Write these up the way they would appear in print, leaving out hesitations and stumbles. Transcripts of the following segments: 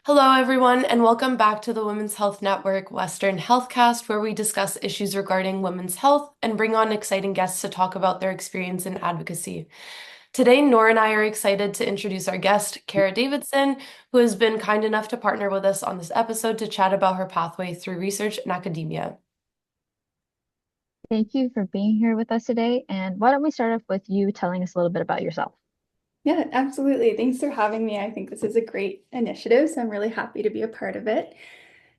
Hello, everyone, and welcome back to the Women's Health Network Western Healthcast, where we discuss issues regarding women's health and bring on exciting guests to talk about their experience in advocacy. Today, Nora and I are excited to introduce our guest, Cara Davidson, who has been kind enough to partner with us on this episode to chat about her pathway through research and academia. Thank you for being here with us today. And why don't we start off with you telling us a little bit about yourself? Yeah, absolutely. Thanks for having me. I think this is a great initiative, so I'm really happy to be a part of it.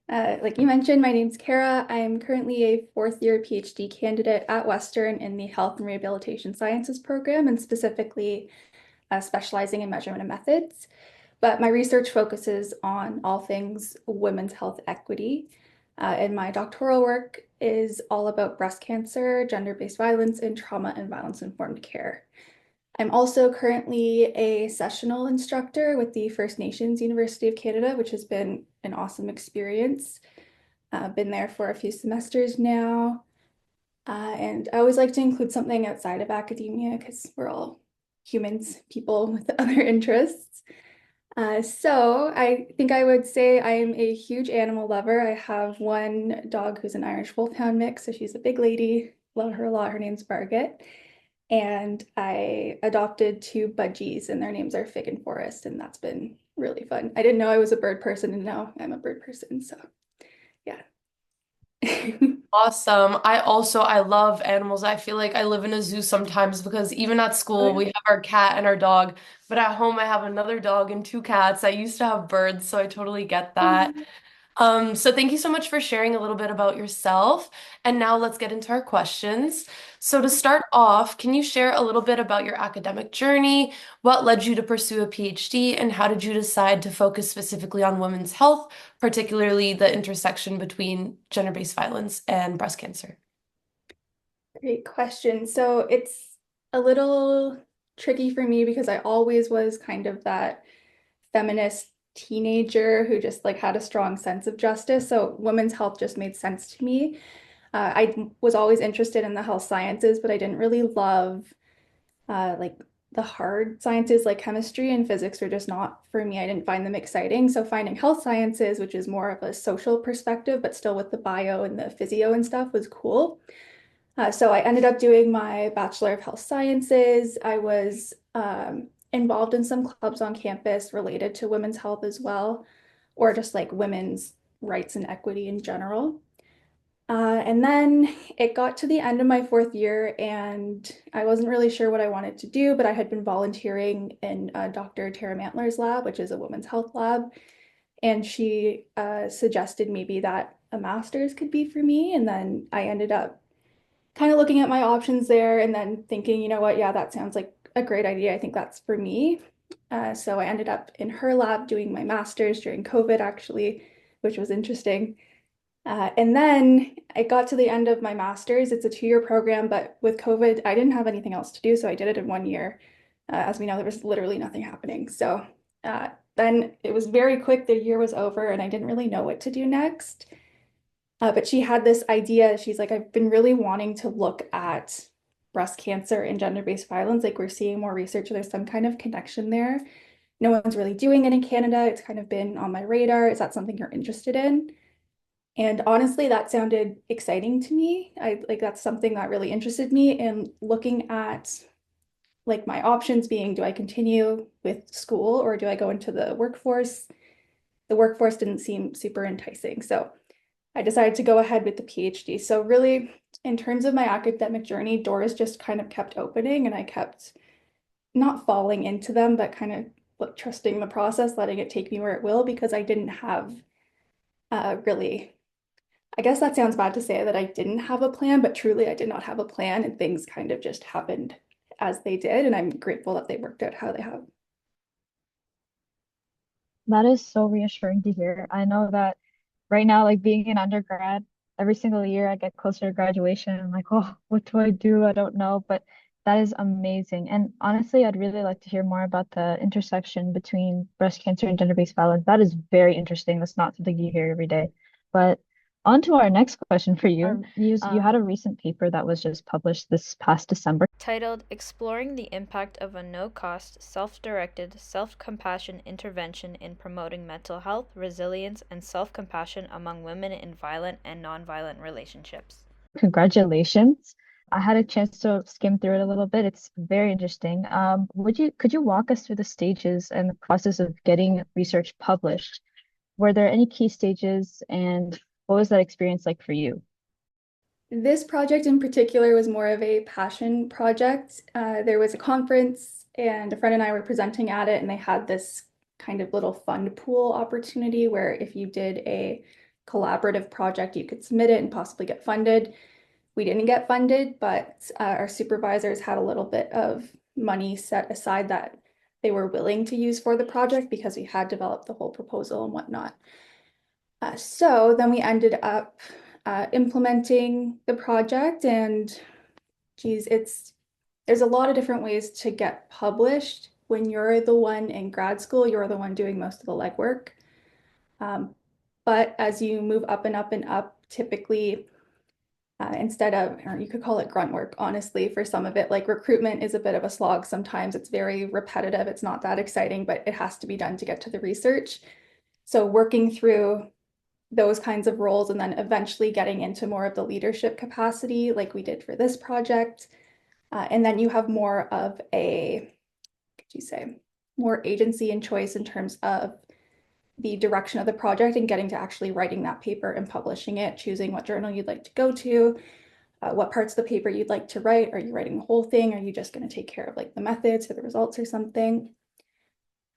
Like you mentioned, my name's Cara. I'm currently a fourth year PhD candidate at Western in the Health and Rehabilitation Sciences program, and specifically specializing in measurement and methods. But my research focuses on all things women's health equity. And my doctoral work is all about breast cancer, gender-based violence, and trauma and violence-informed care. I'm also currently a sessional instructor with the First Nations University of Canada, which has been an awesome experience. Been there for a few semesters now. And I always like to include something outside of academia because we're all humans, people with other interests. So I think I would say I'm a huge animal lover. I have one dog who's an Irish Wolfhound mix, so she's a big lady. Love her a lot. Her name's Margaret. And I adopted two budgies, and their names are Fig and Forest, and that's been really fun. I didn't know I was a bird person, and now I'm a bird person, so yeah. Awesome. I love animals. I feel like I live in a zoo sometimes because even at Oh, school yeah. we have our cat and our dog, but at home I have another dog and two cats. I used to have birds, so I totally get that. So thank you so much for sharing a little bit about yourself. And now let's get into our questions. So to start off, can you share a little bit about your academic journey? What led you to pursue a PhD, and how did you decide to focus specifically on women's health, particularly the intersection between gender-based violence and breast cancer? Great question. So it's a little tricky for me because I always was kind of that feminist teenager who just like had a strong sense of justice. So women's health just made sense to me. I was always interested in the health sciences, but I didn't really love like the hard sciences like chemistry and physics were just not for me. I didn't find them exciting. So finding health sciences, which is more of a social perspective, but still with the bio and the physio and stuff was cool. So I ended up doing my Bachelor of Health Sciences. I was involved in some clubs on campus related to women's health as well, or just like women's rights and equity in general. And then it got to the end of my fourth year, and I wasn't really sure what I wanted to do, but I had been volunteering in Dr. Tara Mantler's lab, which is a women's health lab. And she suggested maybe that a master's could be for me. And then I ended up kind of looking at my options there and then thinking, you know what, yeah, that sounds like a great idea. I think that's for me. So I ended up in her lab doing my master's during COVID, actually, which was interesting. And then I got to the end of my master's. It's a 2 year program, but with COVID, I didn't have anything else to do. So I did it in 1 year. As we know, there was literally nothing happening. So then it was very quick. The year was over, and I didn't really know what to do next. But she had this idea. She's like, I've been really wanting to look at breast cancer and gender-based violence. Like, we're seeing more research. There's some kind of connection there. No one's really doing it in Canada. It's kind of been on my radar. Is that something you're interested in? And honestly, that sounded exciting to me. I like that's something that really interested me. And looking at like my options being, do I continue with school or do I go into the workforce? The workforce didn't seem super enticing. So I decided to go ahead with the PhD. So really, in terms of my academic journey, doors just kind of kept opening and I kept not falling into them, but kind of like trusting the process, letting it take me where it will, because I didn't have really I guess that sounds bad to say that I didn't have a plan, but truly I did not have a plan and things kind of just happened as they did. And I'm grateful that they worked out how they have. That is so reassuring to hear. I know that right now, like being an undergrad, every single year I get closer to graduation. I'm like, oh, what do I do? I don't know. But that is amazing. And honestly, I'd really like to hear more about the intersection between breast cancer and gender-based violence. That is very interesting. That's not something you hear every day. But On to our next question for you. You had a Um, recent paper that was just published this past December. titled Exploring the Impact of a No Cost, Self Directed, Self Compassion Intervention in Promoting Mental Health, Resilience, and Self Compassion Among Women in Violent and Nonviolent Relationships. Congratulations. I had a chance to skim through it a little bit. It's very interesting. Could you walk us through the stages and the process of getting research published? Were there any key stages, and what was that experience like for you? This project in particular was more of a passion project. There was a conference, and a friend and I were presenting at it, and they had this kind of little fund pool opportunity where if you did a collaborative project, you could submit it and possibly get funded. We didn't get funded, but our supervisors had a little bit of money set aside that they were willing to use for the project because we had developed the whole proposal and whatnot. So then we ended up implementing the project, and geez, there's a lot of different ways to get published. When you're the one in grad school, you're the one doing most of the legwork. Um, but as you move up and up and up, typically instead of, or you could call it grunt work, honestly, for some of it, like recruitment is a bit of a slog sometimes. It's very repetitive. It's not that exciting, but it has to be done to get to the research. So working through those kinds of roles and then eventually getting into more of the leadership capacity like we did for this project. And then you have more of a, could you say, more agency and choice in terms of the direction of the project and getting to actually writing that paper and publishing it, choosing what journal you'd like to go to, what parts of the paper you'd like to write. Are you writing the whole thing? Are you just going to take care of like the methods or the results or something?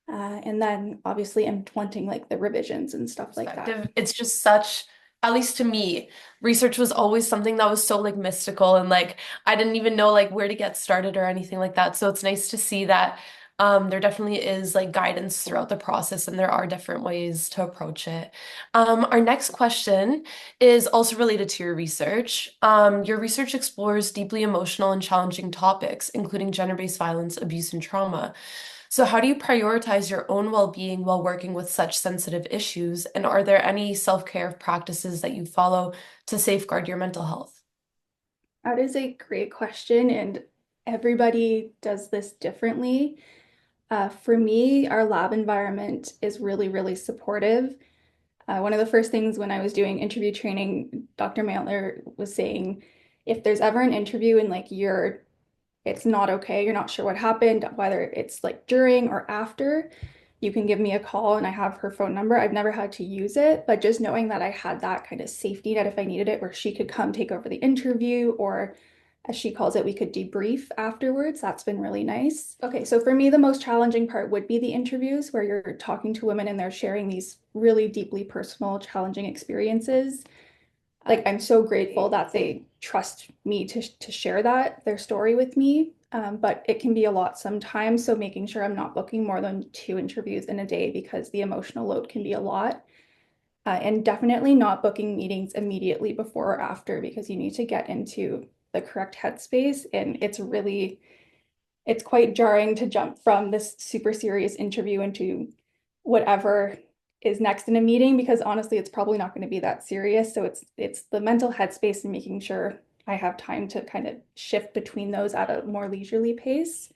And then obviously implementing like the revisions and stuff like that. Perspective. It's just such, at least to me, research was always something that was so like mystical and like I didn't even know like where to get started or anything like that. So it's nice to see that there definitely is like guidance throughout the process and there are different ways to approach it. Our next question is also related to your research. Your research explores deeply emotional and challenging topics, including gender-based violence, abuse, and trauma. So, how do you prioritize your own well-being while working with such sensitive issues? And are there any self-care practices that you follow to safeguard your mental health? That is a great question, and everybody does this differently. For me, our lab environment is really, really supportive. One of the first things when I was doing interview training, Dr. Mantler was saying, if there's ever an interview and like it's not okay, you're not sure what happened, whether it's like during or after, you can give me a call and I have her phone number. I've never had to use it, but just knowing that I had that kind of safety net if I needed it, where she could come take over the interview, or as she calls it, we could debrief afterwards. That's been really nice. Okay, so for me, the most challenging part would be the interviews where you're talking to women and they're sharing these really deeply personal, challenging experiences. Like I'm so grateful that they trust me to share their story with me. But it can be a lot sometimes. So making sure I'm not booking more than 2 interviews in a day because the emotional load can be a lot. And definitely not booking meetings immediately before or after because you need to get into the correct headspace. And it's quite jarring to jump from this super serious interview into whatever is next in a meeting because honestly it's probably not going to be that serious, so it's the mental headspace and making sure I have time to kind of shift between those at a more leisurely pace.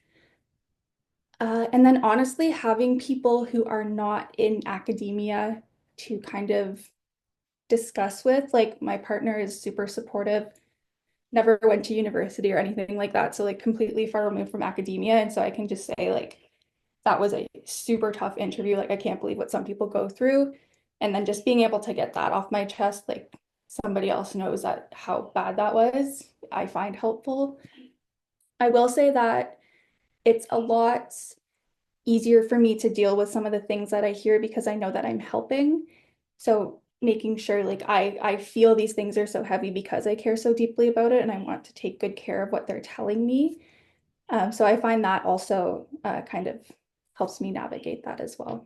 And then honestly having people who are not in academia to kind of discuss with, like my partner is super supportive, never went to university or anything like that, so like completely far removed from academia, and so I can just say like that was a super tough interview. Like, I can't believe what some people go through. And then just being able to get that off my chest, like somebody else knows that how bad that was, I find helpful. I will say that it's a lot easier for me to deal with some of the things that I hear because I know that I'm helping. So making sure like I feel these things are so heavy because I care so deeply about it and I want to take good care of what they're telling me. So I find that also kind of helps me navigate that as well.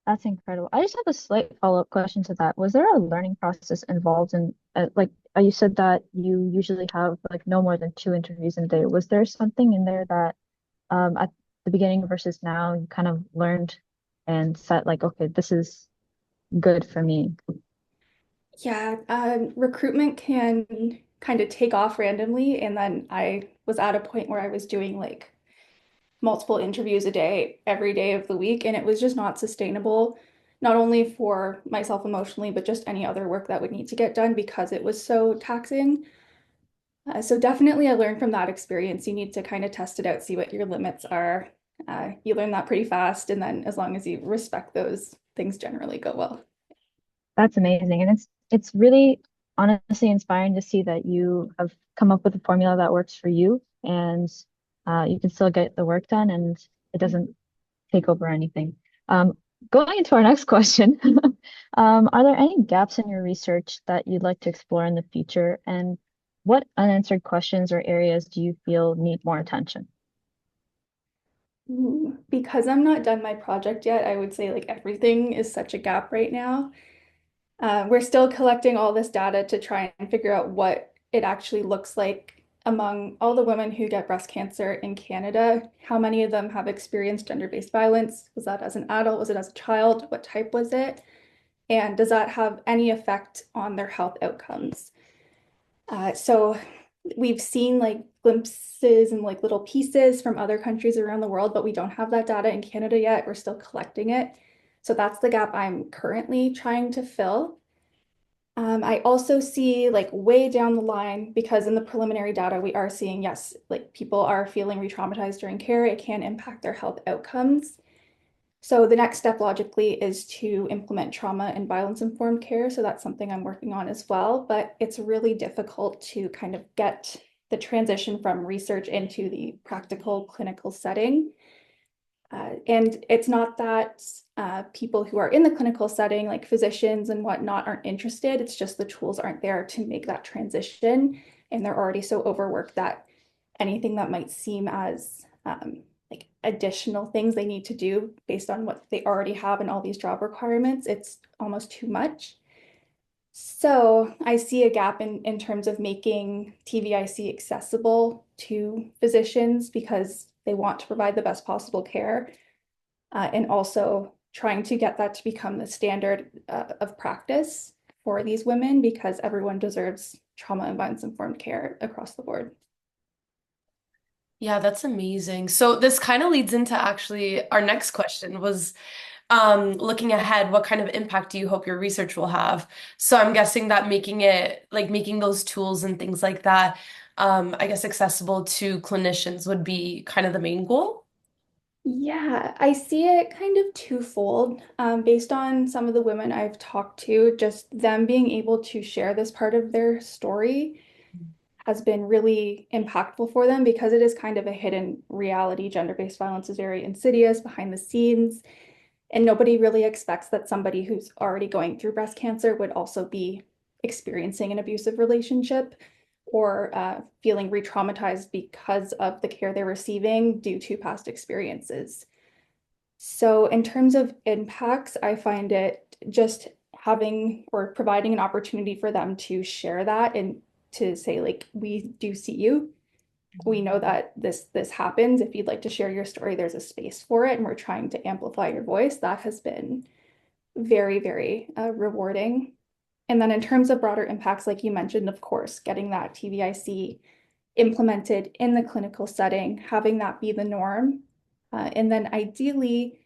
That's incredible. I just have a slight follow-up question to that. Was there a learning process involved in, you said that you usually have like no more than 2 interviews in a day. Was there something in there that at the beginning versus now you kind of learned and set like, okay, this is good for me? Yeah, recruitment can kind of take off randomly. And then I was at a point where I was doing like multiple interviews a day, every day of the week. And it was just not sustainable, not only for myself emotionally, but just any other work that would need to get done because it was so taxing. So definitely I learned from that experience. You need to kind of test it out, see what your limits are. You learn that pretty fast. And then as long as you respect those, things generally go well. That's amazing. And it's really honestly inspiring to see that you have come up with a formula that works for you and you can still get the work done and it doesn't take over anything. Um, Going into our next question, are there any gaps in your research that you'd like to explore in the future? And what unanswered questions or areas do you feel need more attention? Ooh, because I'm not done my project yet, I would say like everything is such a gap right now. We're still collecting all this data to try and figure out what it actually looks like among all the women who get breast cancer in Canada. How many of them have experienced gender-based violence? Was that as an adult? Was it as a child? What type was it? And does that have any effect on their health outcomes? So we've seen like glimpses and like little pieces from other countries around the world, but we don't have that data in Canada yet. We're still collecting it. So that's the gap I'm currently trying to fill. I also see like way down the line, because in the preliminary data, we are seeing, yes, like people are feeling re-traumatized during care. It can impact their health outcomes. So the next step logically is to implement trauma and violence informed care. So that's something I'm working on as well, but it's really difficult to kind of get the transition from research into the practical clinical setting. And it's not that people who are in the clinical setting, like physicians and whatnot, aren't interested. It's just the tools aren't there to make that transition. And they're already so overworked that anything that might seem as like additional things they need to do based on what they already have and all these job requirements, it's almost too much. So I see a gap in terms of making TVIC accessible to physicians because they want to provide the best possible care, and also trying to get that to become the standard of practice for these women because everyone deserves trauma and violence informed care across the board. Yeah, that's amazing. So this kind of leads into actually our next question was looking ahead, what kind of impact do you hope your research will have? So I'm guessing that making it like making those tools and things like that, I guess accessible to clinicians would be kind of the main goal. Yeah, I see it kind of twofold. Based on some of the women I've talked to, just them being able to share this part of their story has been really impactful for them because it is kind of a hidden reality. Gender-based violence is very insidious behind the scenes, and nobody really expects that somebody who's already going through breast cancer would also be experiencing an abusive relationship or feeling re-traumatized because of the care they're receiving due to past experiences. So in terms of impacts, I find it just having or providing an opportunity for them to share that and to say, like, we do see you. We know that this happens. If you'd like to share your story, there's a space for it, and we're trying to amplify your voice. That has been very, very rewarding. And then in terms of broader impacts, like you mentioned, of course, getting that TVIC implemented in the clinical setting, having that be the norm, and then ideally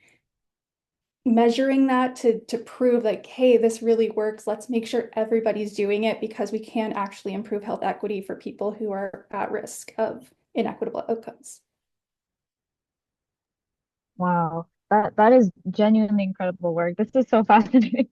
measuring that to prove like, hey, this really works. Let's make sure everybody's doing it because we can actually improve health equity for people who are at risk of inequitable outcomes. Wow, that is genuinely incredible work. This is so fascinating.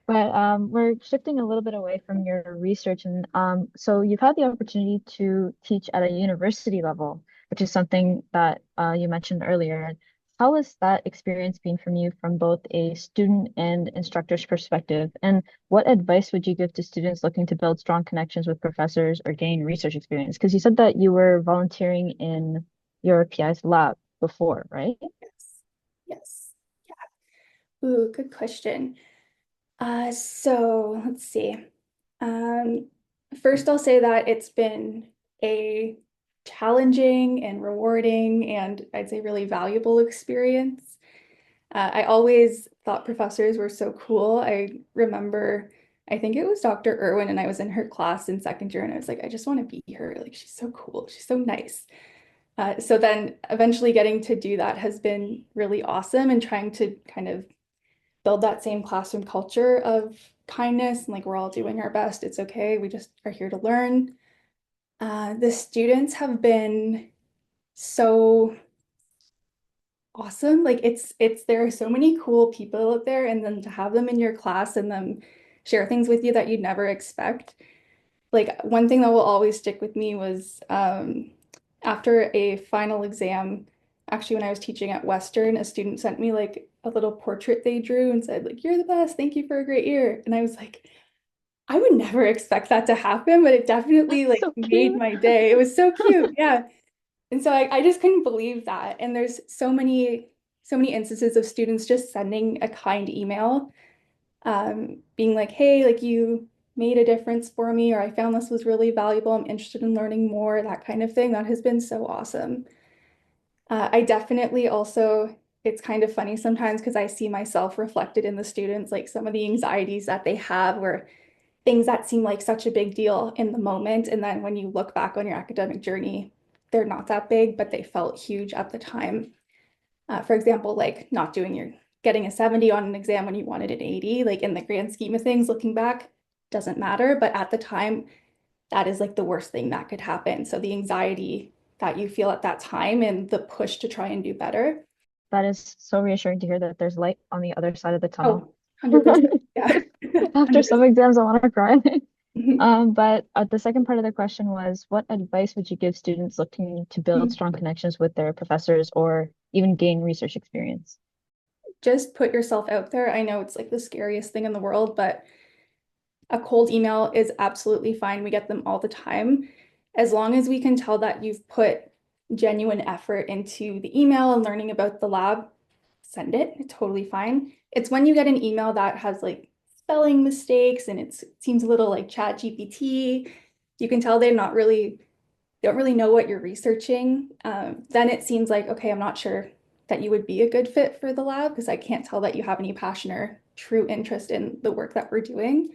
But we're shifting a little bit away from your research, and so you've had the opportunity to teach at a university level, which is something that you mentioned earlier. How has that experience been from you from both a student and instructor's perspective? And what advice would you give to students looking to build strong connections with professors or gain research experience? Because you said that you were volunteering in your PI's lab before, right? Yes. Yes. Yeah. Ooh, good question. So let's see. Um, First, I'll say that it's been a challenging and rewarding and I'd say really valuable experience. I always thought professors were so cool. I remember, I think it was Dr. Irwin, and I was in her class in second year, and I was like, I just want to be her. Like, she's so cool. She's so nice. So then eventually getting to do that has been really awesome, and trying to kind of build that same classroom culture of kindness and like we're all doing our best. It's okay. We just are here to learn. The students have been so awesome. Like there are so many cool people out there, and then to have them in your class and them share things with you that you'd never expect. Like one thing that will always stick with me was after a final exam, actually when I was teaching at Western, a student sent me like a little portrait they drew and said like, "You're the best. Thank you for a great year." And I was like, I would never expect that to happen, but it definitely That's like so made cute. my day. It was so cute. Yeah. And so I just couldn't believe that. And there's so many instances of students just sending a kind email, being like, hey, like you made a difference for me, or I found this was really valuable. I'm interested in learning more, that kind of thing. That has been so awesome. I definitely also, it's kind of funny sometimes because I see myself reflected in the students, like some of the anxieties that they have, where things that seem like such a big deal in the moment. And then when you look back on your academic journey, they're not that big, but they felt huge at the time. For example, like not doing your getting a 70 on an exam when you wanted an 80, like in the grand scheme of things, looking back, doesn't matter. But at the time, that is like the worst thing that could happen. So the anxiety that you feel at that time and the push to try and do better. That is so reassuring to hear that there's light on the other side of the Oh, tunnel. 100%. Yeah. After some 100%. exams, I want to cry. Mhm. But the second part of the question was, what advice would you give students looking to build strong connections with their professors or even gain research experience? Just put yourself out there. I know it's like the scariest thing in the world, but a cold email is absolutely fine. We get them all the time. As long as we can tell that you've put genuine effort into the email and learning about the lab, send it. It's totally fine. It's when you get an email that has like spelling mistakes and it seems a little like Chat GPT, you can tell they're not really, they don't really know what you're researching. Then it seems like, okay, I'm not sure that you would be a good fit for the lab because I can't tell that you have any passion or true interest in the work that we're doing.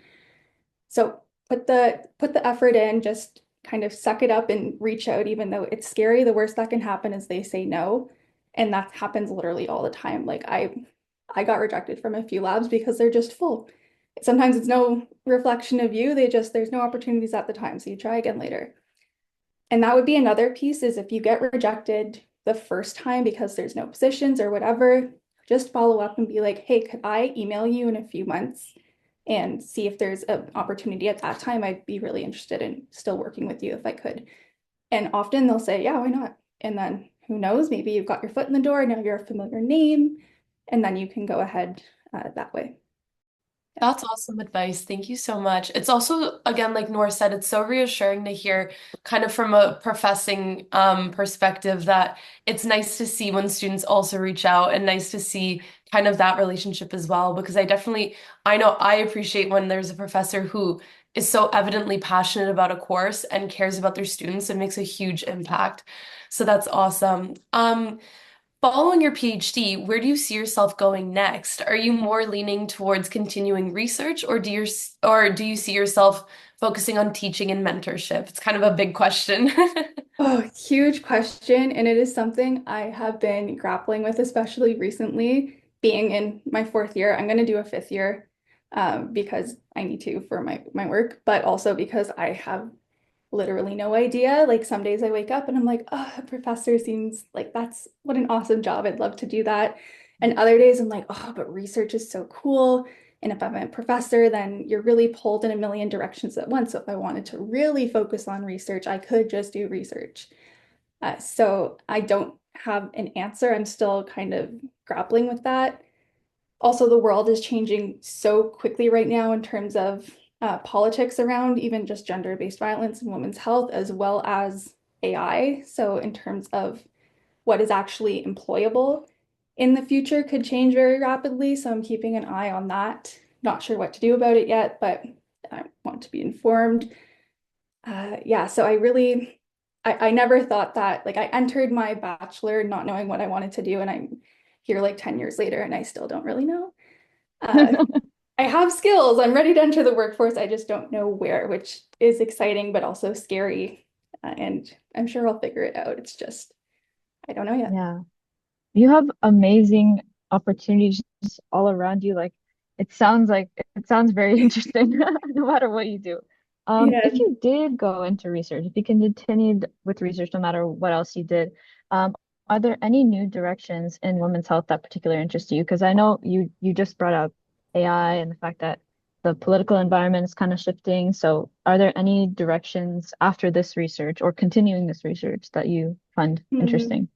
So put the effort in, just kind of suck it up and reach out, even though it's scary. The worst that can happen is they say no. And that happens literally all the time. Like I got rejected from a few labs because they're just full. Sometimes it's no reflection of you. There's no opportunities at the time. So you try again later. And that would be another piece is if you get rejected the first time because there's no positions or whatever, just follow up and be like, hey, could I email you in a few months and see if there's an opportunity at that time? I'd be really interested in still working with you if I could. And often they'll say, yeah, why not? And then who knows, maybe you've got your foot in the door, now you're a familiar name, and then you can go ahead that way. Yeah. That's awesome advice. Thank you so much. It's also, again, like Nora said, it's so reassuring to hear kind of from a professing perspective that it's nice to see when students also reach out and nice to see kind of that relationship as well. Because I know I appreciate when there's a professor who is so evidently passionate about a course and cares about their students and makes a huge impact. So that's awesome. Following your PhD, where do you see yourself going next? Are you more leaning towards continuing research, or do you see yourself focusing on teaching and mentorship? It's kind of a big question. Oh, huge question. And it is something I have been grappling with, especially recently, being in my fourth year. I'm going to do a fifth year because I need to for my work, but also because I have literally no idea. Like some days I wake up and I'm like, oh, a professor seems like that's what an awesome job. I'd love to do that. And other days I'm like, oh, but research is so cool. And if I'm a professor, then you're really pulled in a million directions at once. So if I wanted to really focus on research, I could just do research. So I don't have an answer. I'm still kind of grappling with that. Also, the world is changing so quickly right now in terms of politics around even just gender-based violence and women's health, as well as AI. So in terms of what is actually employable in the future could change very rapidly. So I'm keeping an eye on that. Not sure what to do about it yet, but I want to be informed. Yeah, so I never thought that, like I entered my bachelor not knowing what I wanted to do, and I'm here like 10 years later and I still don't really know. Uh, I have skills. I'm ready to enter the workforce. I just don't know where, which is exciting but also scary. And I'm sure I'll figure it out. It's just, I don't know yet. Yeah. You have amazing opportunities all around you. Like it sounds very interesting no matter what you do. If Yeah. you did go into research, if you continued with research no matter what else you did, um, are there any new directions in women's health that particularly interest you? Because I know you just brought up AI and the fact that the political environment is kind of shifting. So are there any directions after this research or continuing this research that you find Hmm. interesting?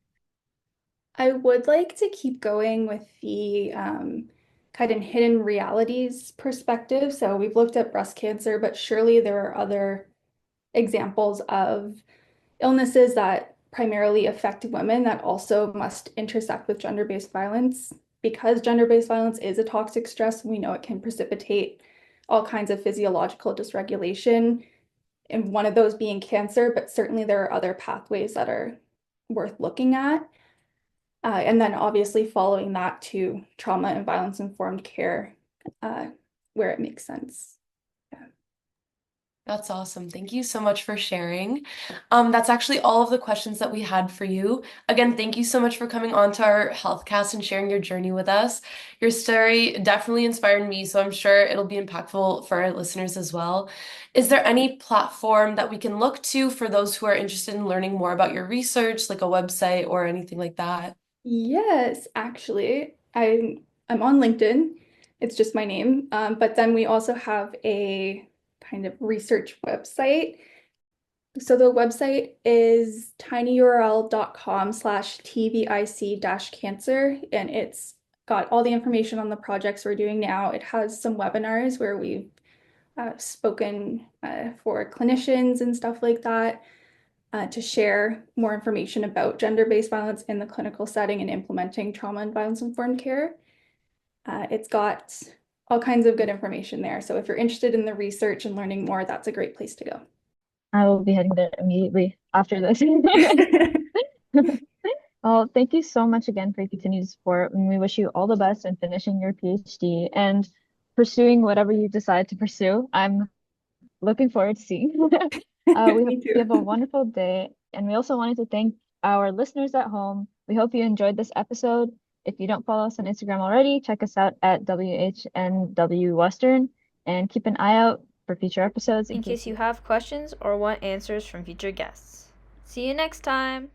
I would like to keep going with the kind of hidden realities perspective. So we've looked at breast cancer, but surely there are other examples of illnesses that primarily affect women that also must intersect with gender-based violence. Because gender-based violence is a toxic stress, we know it can precipitate all kinds of physiological dysregulation, and one of those being cancer, but certainly there are other pathways that are worth looking at. And then obviously following that to trauma and violence informed care uh, where it makes sense. Yeah. That's awesome. Thank you so much for sharing. That's actually all of the questions that we had for you. Again, thank you so much for coming on to our healthcast and sharing your journey with us. Your story definitely inspired me, so I'm sure it'll be impactful for our listeners as well. Is there any platform that we can look to for those who are interested in learning more about your research, like a website or anything like that? Yes, actually, I'm on LinkedIn. It's just my name. But then we also have a kind of research website. So the website is tinyurl.com/tvic-cancer, and it's got all the information on the projects we're doing now. It has some webinars where we've spoken for clinicians and stuff like that to share more information about gender-based violence in the clinical setting and implementing trauma and violence-informed care. It's got all kinds of good information there. So if you're interested in the research and learning more, that's a great place to go. I will be heading there immediately after this. Well, thank you so much again for your continued support, and we wish you all the best in finishing your PhD and pursuing whatever you decide to pursue. I'm looking forward to seeing. We hope Me you have a too. wonderful day, and we also wanted to thank our listeners at home. We hope you enjoyed this episode. If you don't follow us on Instagram already, check us out at WHNW Western and keep an eye out for future episodes in In case case you you have questions or want answers from future guests. See you next time!